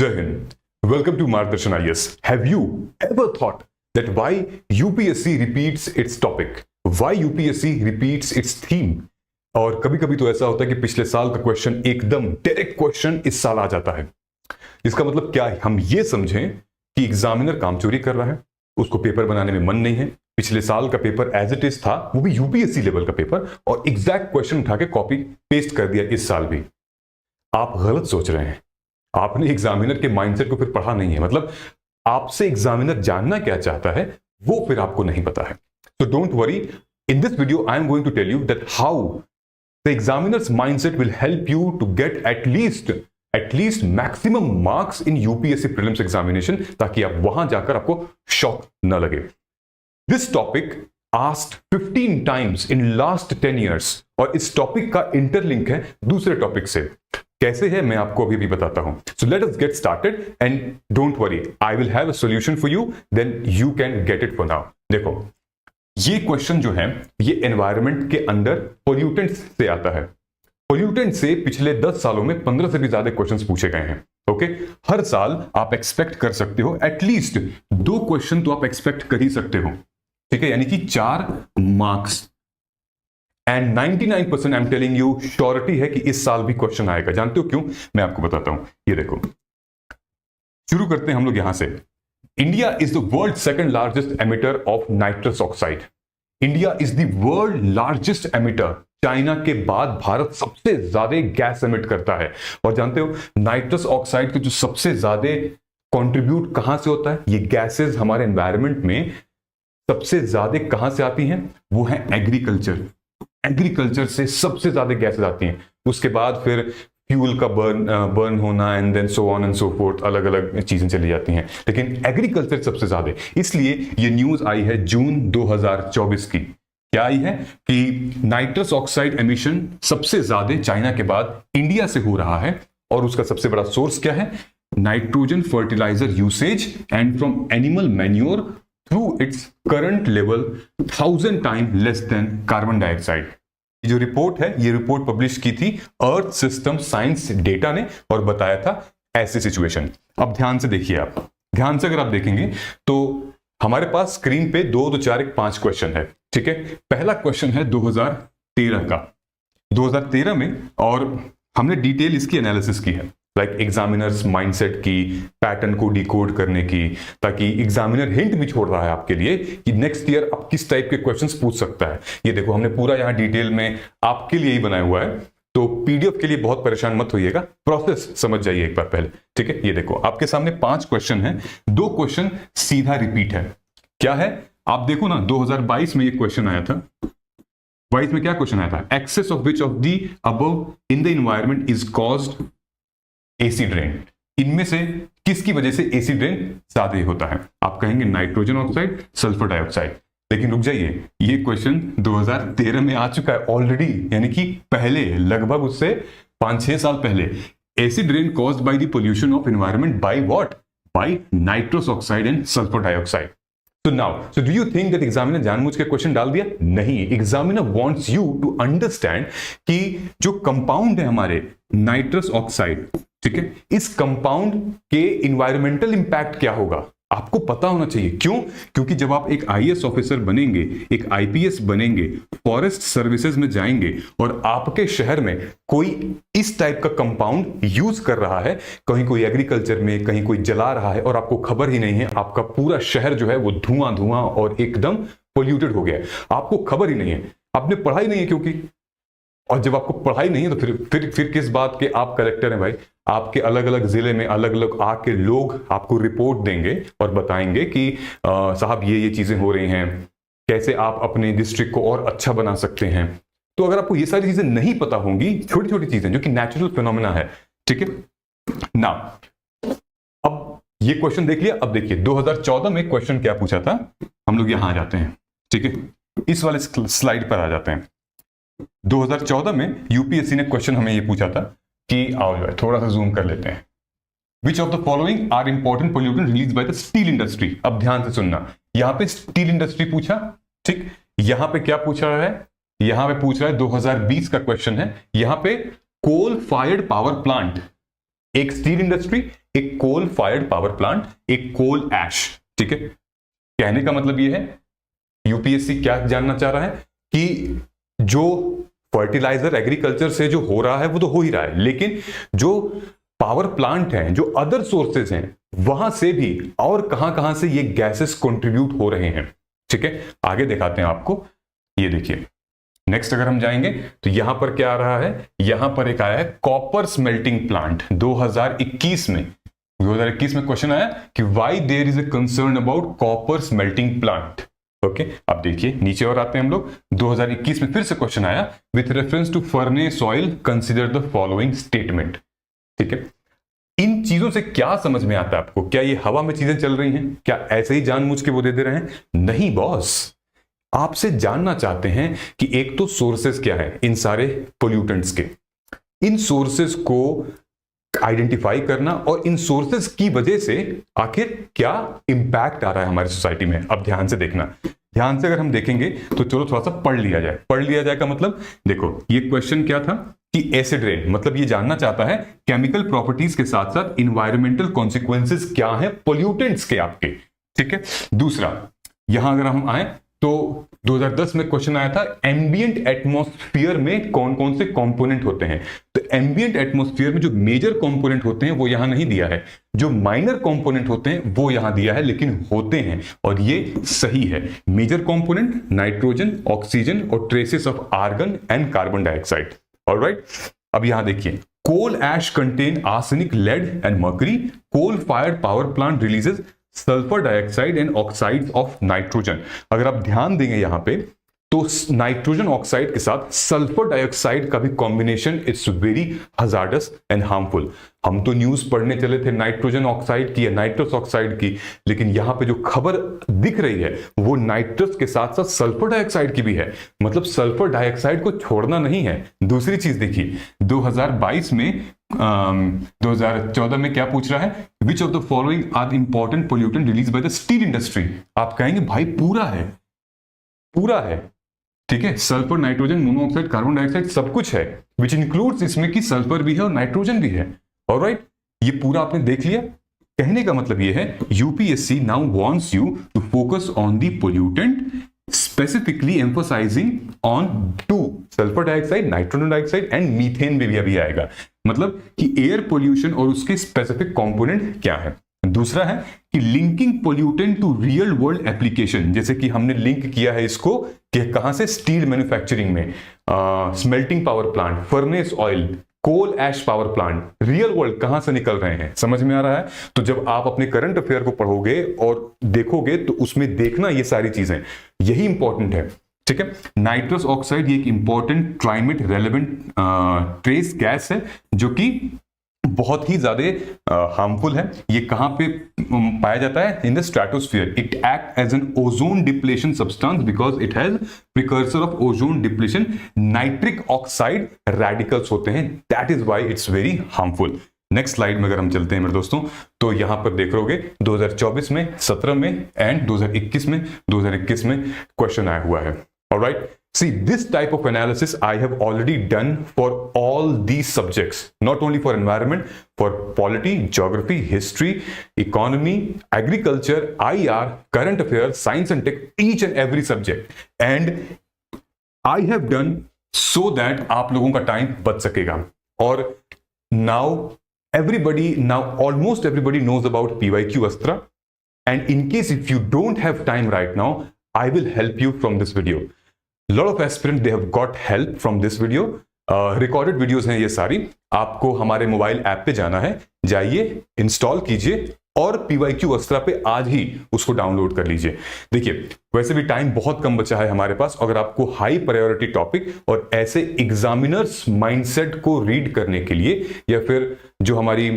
Jai Hind. Welcome to Margdarshan IAS. Have you ever thought that why UPSC repeats its topic? Why UPSC repeats its theme? और कभी कभी तो ऐसा होता है कि पिछले साल का क्वेश्चन एकदम डायरेक्ट क्वेश्चन इस साल आ जाता है। इसका मतलब क्या है? हम ये समझें कि एग्जामिनर काम चोरी कर रहा है, उसको पेपर बनाने में मन नहीं है। पिछले साल का पेपर एज इट इज था, वो भी यूपीएससी लेवल का पेपर, और एग्जैक्ट क्वेश्चन उठा के कॉपी पेस्ट कर दिया इस साल भी। आप गलत सोच रहे हैं। आपने एग्जामिनर के माइंडसेट को फिर पढ़ा नहीं है। मतलब आपसे एग्जामिनर जानना क्या चाहता है वो फिर आपको नहीं पता है। So don't worry. In this video, I am going to tell you that how the examiner's mindset will help you to get at least maximum marks in UPSC prelims examination, ताकि आप वहां जाकर आपको शॉक न लगे। This topic asked 15 times in last 10 years, और इस topic का इंटरलिंक है दूसरे टॉपिक से। कैसे है मैं आपको अभी भी बताता हूं। So let us get started and don't worry, I will have a solution for you, then you can get it for now। देखो, ये क्वेश्चन जो है ये एनवायरनमेंट के अंडर पोल्यूटेंट्स से आता है। पोल्यूटेंट से पिछले 10 सालों में 15 से भी ज्यादा क्वेश्चंस पूछे गए हैं। ओके, हर साल आप एक्सपेक्ट कर सकते हो एटलीस्ट 2 क्वेश्चन तो आप एक्सपेक्ट कर ही सकते हो, ठीक है, यानी कि 4 marks. And 99% I am telling you, surety है कि इस साल भी क्वेश्चन आएगा। जानते हो क्यों? मैं आपको बताता हूं। ये देखो, शुरू करते हैं हम लोग यहां से। India is the world's second largest emitter of nitrous oxide. India is the world largest emitter. China के बाद भारत सबसे ज्यादा गैस एमिट करता है। और जानते हो नाइट्रस ऑक्साइड के जो सबसे ज्यादा कंट्रीब्यूट कहां से होता है? ये गैसेस हमारे एनवायरनमेंट में सबसे ज्यादा कहां से आती हैं? वो है एग्रीकल्चर। एग्रीकल्चर से सबसे ज्यादा गैसेस आती हैं। उसके बाद फिर फ्यूल का बर्न होना, and then so on and so forth, अलग अलग चीजें चली जाती हैं, लेकिन एग्रीकल्चर सबसे ज्यादा। इसलिए ये न्यूज आई है जून 2024 की। क्या आई है कि नाइट्रस ऑक्साइड एमिशन सबसे ज्यादा चाइना के बाद इंडिया से हो रहा है, और उसका सबसे बड़ा सोर्स क्या है? Nitrogen fertiliser usage and from animal manure through its current level 1000 time less than carbon dioxide. जो रिपोर्ट है, ये रिपोर्ट पब्लिश की थी अर्थ सिस्टम साइंस डेटा ने, और बताया था ऐसी सिचुएशन। अब ध्यान से देखिए, आप ध्यान से अगर आप देखेंगे तो हमारे पास स्क्रीन पे 2 2 4 1 5 क्वेश्चन है, ठीक है। पहला क्वेश्चन है 2013 का, 2013 में, और हमने डिटेल इसकी एनालिसिस की है, लाइक एग्जामिनर्स माइंडसेट की, पैटर्न को डिकोड करने की, ताकि एग्जामिनर हिंट भी छोड़ रहा है आपके लिए कि नेक्स्ट ईयर आप किस टाइप के क्वेश्चंस पूछ सकता है। ये देखो, हमने पूरा यहां डिटेल में आपके लिए ही बनाया हुआ है, तो पीडीएफ के लिए बहुत परेशान मत होइएगा, प्रोसेस समझ जाइए एक बार पहले, ठीक है। ये देखो, आपके सामने 5 क्वेश्चन है, 2 क्वेश्चन सीधा रिपीट है। क्या है? आप देखो ना, 2022 में ये क्वेश्चन आया था। 22 में क्या क्वेश्चन आया था? Excess of which of the above in the environment is caused acid rain. इनमें से किसकी वजह से एसिड रेन ज्यादा होता है? आप कहेंगे नाइट्रोजन ऑक्साइड, सल्फर डाइऑक्साइड। लेकिन रुक जाइए, ये क्वेश्चन 2013 में आ चुका है ऑलरेडी, यानी कि पहले, लगभग उससे 5-6 साल पहले। Acid rain caused by the pollution of environment by what? By nitrous oxide and sulphur dioxide. So now, so do you think that examiner जानबूझ के क्वेश्चन डाल दिया? नहीं, examiner wants you to understand कि जो कंपाउंड है हमारे नाइट्रस ऑक्साइड, ठीक है, इस कंपाउंड के इन्वायरमेंटल इंपैक्ट क्या होगा आपको पता होना चाहिए। क्यों? क्योंकि जब आप एक आईएएस ऑफिसर बनेंगे, एक आईपीएस बनेंगे, फॉरेस्ट सर्विसेज में जाएंगे, और आपके शहर में कोई इस टाइप का कंपाउंड यूज कर रहा है, कहीं कोई एग्रीकल्चर में, कहीं कोई जला रहा है, और आपको खबर ही नहीं है, आपका पूरा शहर जो है वो धुआं धुआं और एकदम पोल्यूटेड हो गया है, आपको खबर ही नहीं है, आपने पढ़ा ही नहीं है। क्योंकि और जब आपको पढ़ाई नहीं है तो फिर किस बात के आप कलेक्टर हैं भाई? आपके अलग अलग जिले में अलग अलग आके लोग आपको रिपोर्ट देंगे और बताएंगे कि साहब ये चीजें हो रही हैं, कैसे आप अपने डिस्ट्रिक्ट को और अच्छा बना सकते हैं। तो अगर आपको ये सारी चीजें नहीं पता होंगी, छोटी छोटी चीजें जो कि नेचुरल फिनोमेना है, ठीक है ना। अब ये क्वेश्चन देख लिया। अब देखिए 2014 में क्वेश्चन क्या पूछा था, हम लोग यहां आ जाते हैं, ठीक है, इस वाले स्लाइड पर आ जाते हैं। 2014 में यूपीएससी ने क्वेश्चन हमें ये पूछा था कि, आओ जो है थोड़ा सा जूम कर लेते हैं, which of the following are important pollutant release by the steel industry. अब ध्यान से सुनना, यहां पे स्टील इंडस्ट्री पूछा, ठीक, यहां पे क्या पूछ रहा है? यहां पे पूछ रहा है 2020 का क्वेश्चन है, यहां पे कोल फायर्ड पावर प्लांट एक स्टील इंडस्ट्री, एक कोल फायर्ड पावर प्लांट, एक कोल ऐश। ठीक है, कहने का मतलब ये है यूपीएससी क्या जानना चाह रहा है कि जो फर्टिलाइजर एग्रीकल्चर से जो हो रहा है वो तो हो ही रहा है, लेकिन जो पावर प्लांट हैं, जो अदर सोर्सेज हैं, वहां से भी और कहां से ये गैसेस कंट्रीब्यूट हो रहे हैं। ठीक है, आगे दिखाते हैं आपको। ये देखिए नेक्स्ट अगर हम जाएंगे तो यहां पर क्या आ रहा है, यहां पर एक आया है कॉपर स्मेल्टिंग प्लांट 2021 में। 2021 में क्वेश्चन आया कि why there is a concern about copper smelting plant. Okay, अब देखिए नीचे और आते हैं हम लोग। 2021 में फिर से क्वेश्चन आया with reference to furnace oil consider the following statement. ठीक है, इन चीजों से क्या समझ में आता है आपको? क्या ये हवा में चीजें चल रही हैं? क्या ऐसे ही जानबूझ के वो दे रहे हैं? नहीं बॉस, आपसे जानना चाहते हैं कि एक तो सोर्सेस क्या है इन सारे पोल्यूटेंट्स के, इन सोर्सेस को आइडेंटिफाई करना और इन सोर्सेस की वजह से आखिर क्या इंपैक्ट आ रहा है हमारी सोसाइटी में। अब ध्यान से देखना, ध्यान से अगर हम देखेंगे तो चलो थोड़ा सा पढ़ लिया जाए। पढ़ लिया जाए का मतलब देखो, ये क्वेश्चन क्या था कि एसिड रेन, मतलब ये जानना चाहता है केमिकल प्रॉपर्टीज के साथ साथ इन्वायरमेंटल कॉन्सिक्वेंसेस क्या है पोल्यूटेंट्स के आपके। ठीक है, दूसरा यहां अगर हम आए तो 2010 में क्वेश्चन आया था एम्बिएंट एटमॉस्फेयर में कौन कौन से कंपोनेंट होते हैं। तो एम्बिएंट एटमॉस्फेयर में जो मेजर कंपोनेंट होते हैं वो यहां नहीं दिया है, जो माइनर कंपोनेंट होते हैं वो यहां दिया है, लेकिन होते हैं और ये सही है। मेजर कंपोनेंट नाइट्रोजन, ऑक्सीजन और traces of argon and carbon dioxide. Alright, अब यहां देखिए coal ash contain arsenic, lead and mercury. Coal fired power plant releases sulphur dioxide and oxide of nitrogen. अगर आप ध्यान देंगे यहां पे तो नाइट्रोजन ऑक्साइड के साथ सल्फर डाइऑक्साइड का भी combination it's very hazardous and harmful. हम तो न्यूज पढ़ने चले थे नाइट्रोजन ऑक्साइड की या नाइट्रस ऑक्साइड की, लेकिन यहां पे जो खबर दिख रही है वो नाइट्रस के साथ साथ सल्फर डाइऑक्साइड की भी है, मतलब सल्फर डाइऑक्साइड को छोड़ना नहीं है। दूसरी चीज देखिए 2022 में 2014 में क्या पूछ रहा है, which of the following are important pollutant release by the steel industry. आप कहेंगे भाई पूरा है, पूरा है। ठीक है, sulphur, nitrogen, monoxide, carbon dioxide सब कुछ है, विच इंक्लूड्स इसमें कि सल्फर भी है और नाइट्रोजन भी है। ऑलराइट, ये पूरा आपने देख लिया। कहने का मतलब ये है UPSC now wants you to focus on the pollutant, specifically emphasising on 2 sulphur dioxide, nitrogen dioxide and methane भी अभी आएगा, मतलब कि एयर पोल्यूशन और उसके स्पेसिफिक कंपोनेंट क्या है। दूसरा है कि linking pollutant to real world application, जैसे कि हमने लिंक किया है इसको कि कहां से, स्टील मैन्युफैक्चरिंग में, smelting power plant, furnace oil, coal ash power plant, real world कहां से निकल रहे हैं, समझ में आ रहा है। तो जब आप अपने करंट अफेयर को पढ़ोगे और देखोगे तो उसमें देखना ये सारी चीजें, यही इंपॉर्टेंट है। ठीक है, नाइट्रस ऑक्साइड ये एक important climate relevant trace gas है जो कि बहुत ही ज्यादा हार्मफुल है। ये कहां पे पाया जाता है, in the stratosphere. It act as an ozone depletion substance because it has precursor of ozone depletion. Nitric oxide radicals होते हैं, that is why it's very harmful. Next slide में अगर हम चलते हैं मेरे दोस्तों तो यहां पर देख लोगे 2024 में, 17 में एंड 2021 में, 2021 में क्वेश्चन आया हुआ है। Alright, see this type of analysis I have already done for all these subjects, not only for environment, for polity, geography, history, economy, agriculture, IR, current affairs, science and tech, each and every subject, and I have done so that आप लोगों का time बच सकेगा। और now almost everybody knows about PYQ Astra, and in case if you don't have time right now, I will help you from this video. lot of aspirants they have got help from this video. Recorded videos हैं ये सारी। आपको हमारे mobile app पे जाना है, जाइए install कीजिए और PYQ अस्त्रा पे आज ही उसको डाउनलोड कर लीजिए। देखिए वैसे भी टाइम बहुत कम बचा है हमारे पास। अगर आपको हाई प्रायोरिटी टॉपिक और ऐसे एग्जामिनर्स माइंडसेट को रीड करने के लिए या फिर जो हमारी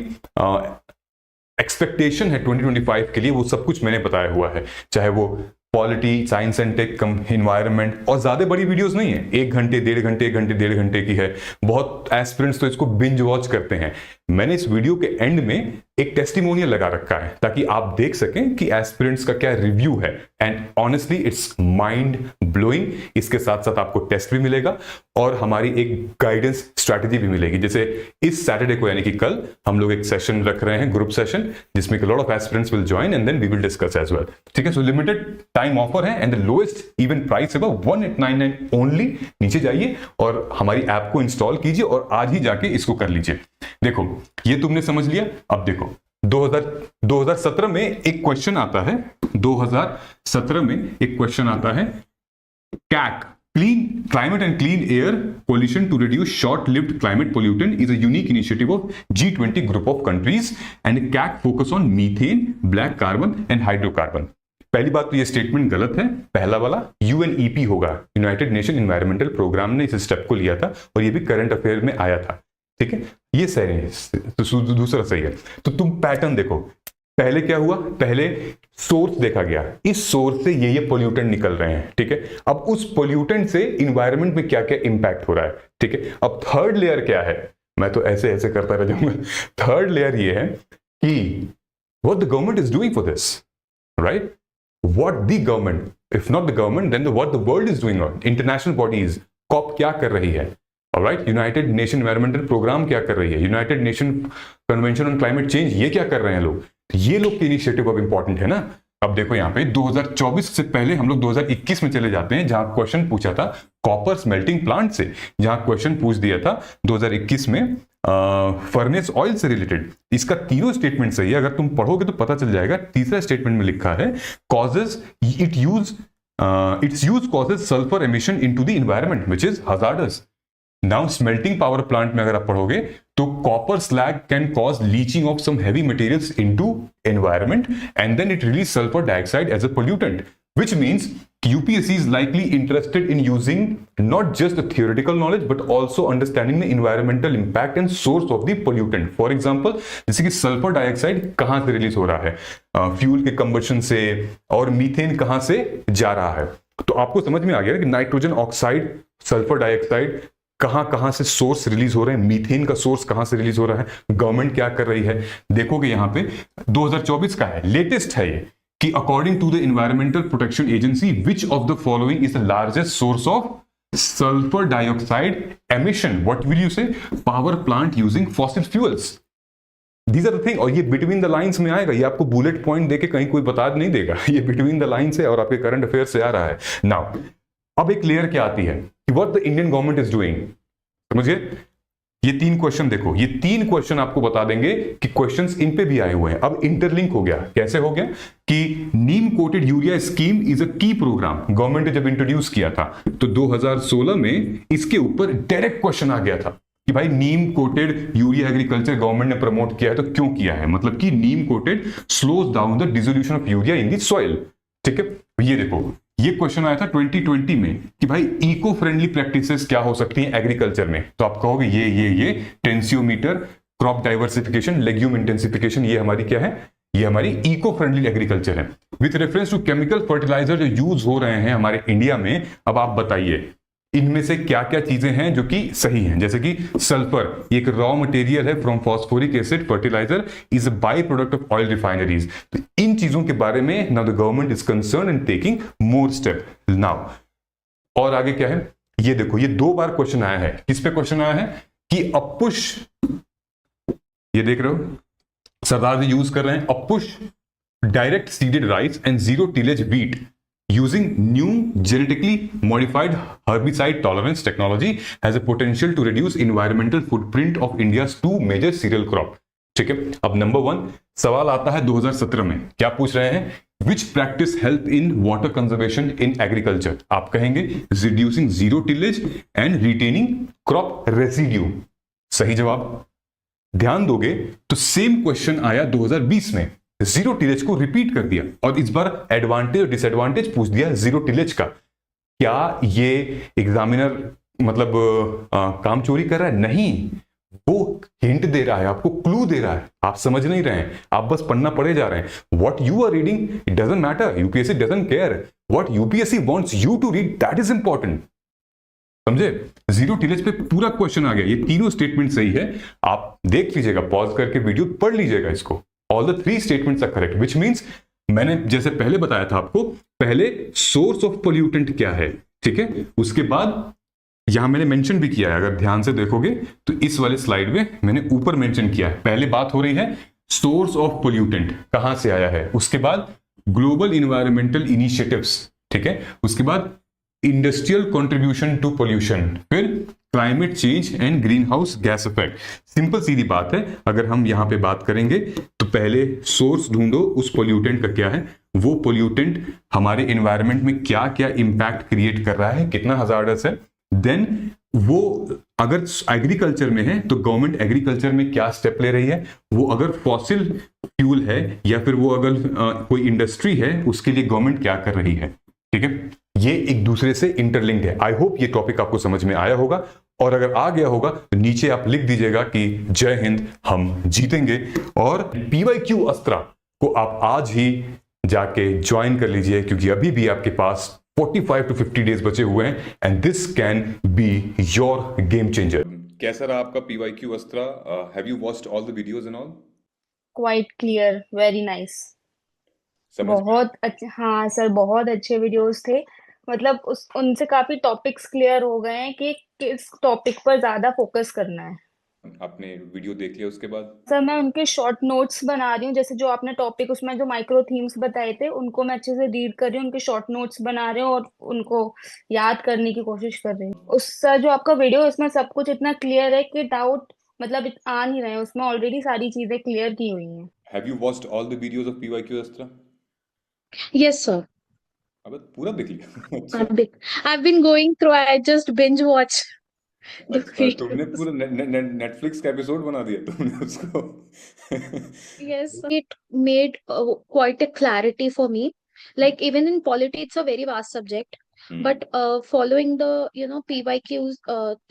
एक्सपेक्टेशन है 2025 के लिए, वो सब कुछ मैंने बताया हुआ है, चाहे वो polity, science and tech, environment. और ज्यादा बड़ी वीडियोस नहीं है, 1 घंटे 1.5 घंटे 1 घंटे 1.5 घंटे की है। बहुत एस्पिरेंट्स तो इसको बिंज वॉच करते हैं। मैंने इस वीडियो के एंड में एक टेस्टिमोनियल लगा रखा है ताकि आप देख सकें कि एस्पिरेंट्स का क्या रिव्यू है, and honestly it's mind blowing. इसके साथ साथ आपको टेस्ट भी मिलेगा और हमारी एक गाइडेंस स्ट्रैटेजी भी मिलेगी। जैसे इस सैटरडे को यानी कि कल हम लोग एक सेशन रख रहे हैं, ग्रुप सेशन, जिसमें lot of aspirants will join and then we will discuss as well. ठीक है, सो लिमिटेड टाइम ऑफर है and the lowest even price है 1899 ओनली। नीचे जाइए और हमारी ऐप को इंस्टॉल कीजिए और आज ही जाके इसको कर लीजिए। देखो ये तुमने समझ लिया। अब देखो 2017 में एक क्वेश्चन आता है, 2017 में एक क्वेश्चन आता है, CAC Climate and Clean Air Pollution to Reduce Short-Lived Climate Pollutant is a unique initiative of G20 group of countries and CAC focus on methane, black carbon and hydrocarbon। पहली बात तो ये स्टेटमेंट गलत है। पहला वाला UNEP होगा, United nation environmental programme ने इस स्टेप को लिया था और ये भी करंट अफेयर में आया था। ठीक है, ये सही है, तो दूसरा सही है। तो तुम पैटर्न देखो, पहले क्या हुआ, पहले सोर्स देखा गया, इस सोर्स से ये पोल्यूटेंट निकल रहे हैं। ठीक है, अब उस पोल्यूटेंट से इन्वायरमेंट में क्या क्या इंपैक्ट हो रहा है। ठीक है, अब थर्ड लेयर क्या है, मैं तो ऐसे ऐसे करता रह जाऊंगा। थर्ड लेयर ये है कि what the government is doing for this, right, what the government, if not the government then what the world is doing, international bodies, COP क्या कर रही है, alright, united nation environmental programme क्या कर रही है, united nation convention on climate change, ये क्या कर रहे हैं लोग, ये लोग के इनिशिएटिव अब इंपॉर्टेंट है ना। अब देखो यहाँ पे 2024 से पहले हम लोग 2021 में चले जाते हैं, जहां क्वेश्चन पूछा था कॉपर स्मेल्टिंग प्लांट से, जहां क्वेश्चन पूछ दिया था 2021 में फर्नेस ऑयल से रिलेटेड। इसका तीनों स्टेटमेंट सही है, अगर तुम पढ़ोगे तो पता चल जाएगा। तीसरा स्टेटमेंट में लिखा है causes its use causes sulphur emission into the environment which is hazardous. Now smelting power plant में अगर आप पढ़ोगे तो copper slag can cause leaching of some heavy materials into environment and then it release sulphur dioxide as a pollutant, which means UPSC is likely interested in using not just the theoretical knowledge but also understanding the environmental impact and source of the pollutant। For example, जैसे कि sulphur dioxide कहां से release हो रहा है, fuel के combustion से, और मीथेन कहां से जा रहा है। तो आपको समझ में आ गया कि नाइट्रोजन ऑक्साइड, सल्फर डाइऑक्साइड कहां से सोर्स रिलीज हो रहे हैं, मीथेन का सोर्स कहां से रिलीज हो रहा है, गवर्नमेंट क्या कर रही है। देखोगे यहां पे 2024 का है, लेटेस्ट है ये, कि according to the environmental protection agency which of the following is the largest source of sulphur dioxide emission, what will you say, power plant using fossil fuels. These are the thing, और ये between the lines में आएगा, ये आपको bullet point देके कहीं कोई बता नहीं देगा, ये बिटवीन द लाइंस है और आपके करंट अफेयर से आ रहा है। नाउ अब एक लेयर क्या आती है कि what the Indian government is doing, समझिए। ये तीन क्वेश्चन देखो, ये तीन क्वेश्चन आपको बता देंगे कि क्वेश्चंस इन पे भी आए हुए हैं। अब इंटरलिंक हो गया, कैसे हो गया कि neem coated urea scheme is a key program, government ने जब इंट्रोड्यूस किया था तो 2016 में इसके ऊपर डायरेक्ट क्वेश्चन आ गया था कि भाई neem coated urea agriculture government ने प्रमोट किया है तो क्यों किया है, मतलब कि neem coated slows down the dissolution of urea in the soil. ठीक है, ये देखो ये क्वेश्चन आया था 2020 में कि भाई इको फ्रेंडली प्रैक्टिसेस क्या हो सकती हैं एग्रीकल्चर में, तो आप कहोगे ये tensiometer, crop diversification, legume intensification, ये हमारी क्या है, ये हमारी इको फ्रेंडली एग्रीकल्चर है। With reference to chemical fertiliser जो यूज हो रहे हैं हमारे इंडिया में, अब आप बताइए इनमें से क्या क्या चीजें हैं जो कि सही हैं। जैसे कि सल्फर एक रॉ मटेरियल है from phosphoric acid fertiliser, is a by product of oil refineries. तो इन चीजों के बारे में now the government is concern and taking more step now. और आगे क्या है, ये देखो, ये 2 बार क्वेश्चन आया है। किस पे क्वेश्चन आया है कि अपुश, ये देख रहे हो सरदार जी यूज कर रहे हैं, अपुश direct seeded rice and zero tillage wheat using new genetically modified herbicide tolerance technology has a potential to reduce environmental footprint of India's 2 major cereal crop। ठीक है, अब नंबर 1 सवाल आता है 2017 में, क्या पूछ रहे हैं, which practice help in water conservation in agriculture। आप कहेंगे reducing zero tillage and retaining crop residue। सही जवाब। ध्यान दोगे तो सेम क्वेश्चन आया 2020 में, जीरो टिलेज को रिपीट कर दिया और इस बार एडवांटेज और डिसएडवांटेज पूछ दिया जीरो टिलेज का। क्या ये एग्जामिनर मतलब काम चोरी कर रहा है? नहीं, वो हिंट दे रहा है, आपको क्लू दे रहा है, आप समझ नहीं रहे हैं, आप बस पढ़ना पढ़े जा रहे हैं। What you are reading it doesn't matter, UPSC doesn't care, what UPSC wants you to read that is important. समझे? जीरो टिलेज पे पूरा क्वेश्चन आ गया, ये तीनों स्टेटमेंट सही है, आप देख लीजिएगा, पॉज करके वीडियो पढ़ लीजिएगा इसको। All the three statements are correct, which means मैंने जैसे पहले बताया था आपको, पहले सोर्स ऑफ पोल्यूटेंट क्या है, ठीक है, उसके बाद यहां मैंने मेंशन भी किया है, अगर ध्यान से देखोगे तो इस वाले स्लाइड में मैंने ऊपर मेंशन किया है। पहले बात हो रही है सोर्स ऑफ पोल्यूटेंट कहां से आया है, उसके बाद ग्लोबल इन्वायरमेंटल इनिशिएटिव्स, ठीक है, उसके बाद इंडस्ट्रियल कंट्रीब्यूशन टू पोल्यूशन, फिर climate change and green house gas effect. Simple सीधी बात है, अगर हम यहां पे बात करेंगे तो पहले सोर्स ढूंढो उस पोल्यूटेंट का क्या है, वो पोल्यूटेंट हमारे एनवायरनमेंट में क्या क्या इंपैक्ट क्रिएट कर रहा है, कितना हजार्डस है, देन वो अगर एग्रीकल्चर में है तो गवर्नमेंट एग्रीकल्चर में क्या स्टेप ले रही है, वो अगर फॉसिल फ्यूल है या फिर वो अगर कोई इंडस्ट्री है उसके लिए गवर्नमेंट क्या कर रही है, ठीक है, ये एक दूसरे से इंटरलिंक्ड है। आई होप ये टॉपिक आपको समझ में आया होगा, और अगर आ गया होगा तो नीचे आप लिख दीजिएगा कि जय हिंद, हम जीतेंगे। और पीवाईक्यू अस्त्रा को आप आज ही जाके ज्वाइन कर लीजिए, क्योंकि अभी भी आपके पास 45 to 50 डेज बचे हुए हैं, and this can be your game changer. कैसा रहा आपका PYQ अस्त्रा? Have you watched all the videos and all? Quite clear, very nice. समझ में? बहुत अच्छे, हाँ सर, बहुत अच्छे वीडियोस थे। मतलब उस उनसे काफी टॉपिक्स क्लियर हो गए हैं कि किस टॉपिक पर ज्यादा फोकस करना है। आपने वीडियो देख लिया उसके बाद? सर मैं उनके शॉर्ट नोट्स बना रही हूँ, जैसे जो आपने टॉपिक उसमें जो माइक्रो थीम्स बताए थे उनको मैं अच्छे से रीड कर रही हूँ, उनके शॉर्ट नोट्स बना रही हूँ और उनको याद करने की कोशिश कर रही हूँ। उस सर जो आपका वीडियो है उसमें सब कुछ इतना क्लियर है कि डाउट मतलब आ नहीं रहे हैं, उसमें ऑलरेडी सारी चीजें क्लियर की हुई हैं। Have you watched all the videos of PYQ अस्त्रा? Yes, sir. अब पूरा देख लिया? अच्छा। I've been, I've been going through. I just binge watch the अच्छा, तुमने videos. पूरा नेटफ्लिक्स का एपिसोड बना दिया तुमने उसको? Yes, sir. It made quite a clarity for me. Like even in politics, it's a very vast subject. But following the PYQs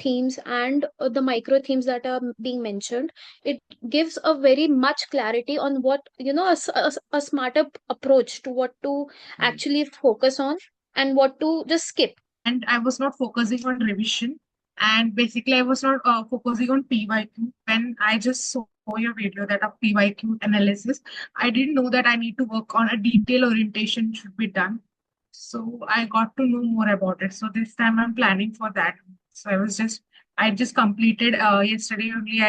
themes and the micro themes that are being mentioned, it gives a very much clarity on what a smarter approach to what to actually focus on and what to just skip. And I was not focusing on revision. And basically, I was not focusing on PYQ. When I just saw your video that of PYQ analysis, I didn't know that I need to work on a detail orientation should be done. So I got to know more about it. So this time I'm planning for that. So I just completed yesterday only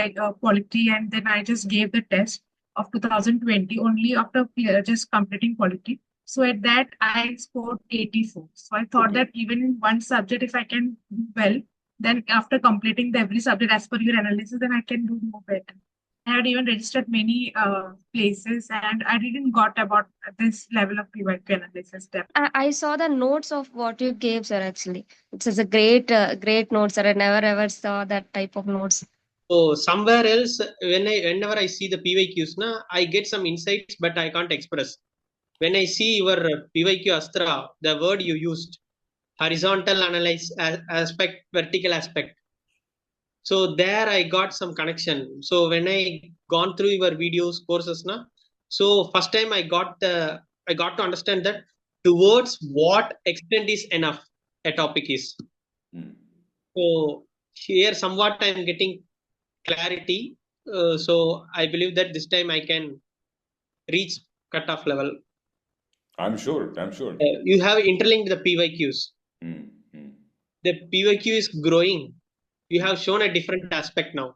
polity, and then I just gave the test of 2020 only after just completing polity. So at that, I scored 84. So I thought Okay. that even in one subject, if I can do well, then after completing the every subject as per your analysis, then I can do more better. I had even registered many places, and I didn't got about this level of PYQ analysis depth. I saw the notes of what you gave, sir. Actually, it's a great note, sir. I never ever saw that type of notes. So somewhere else, whenever I see the PYQs, I get some insights, but I can't express. When I see your PYQ Astra, the word you used, horizontal analyze aspect, vertical aspect. So there I got some connection. So when I gone through your videos courses, so first time I got to understand that towards what extent is enough a topic is. So here somewhat I'm getting clarity. So I believe that this time I can reach cutoff level. I'm sure. You have interlinked the PYQs. The PYQ is growing. You have shown a different aspect now.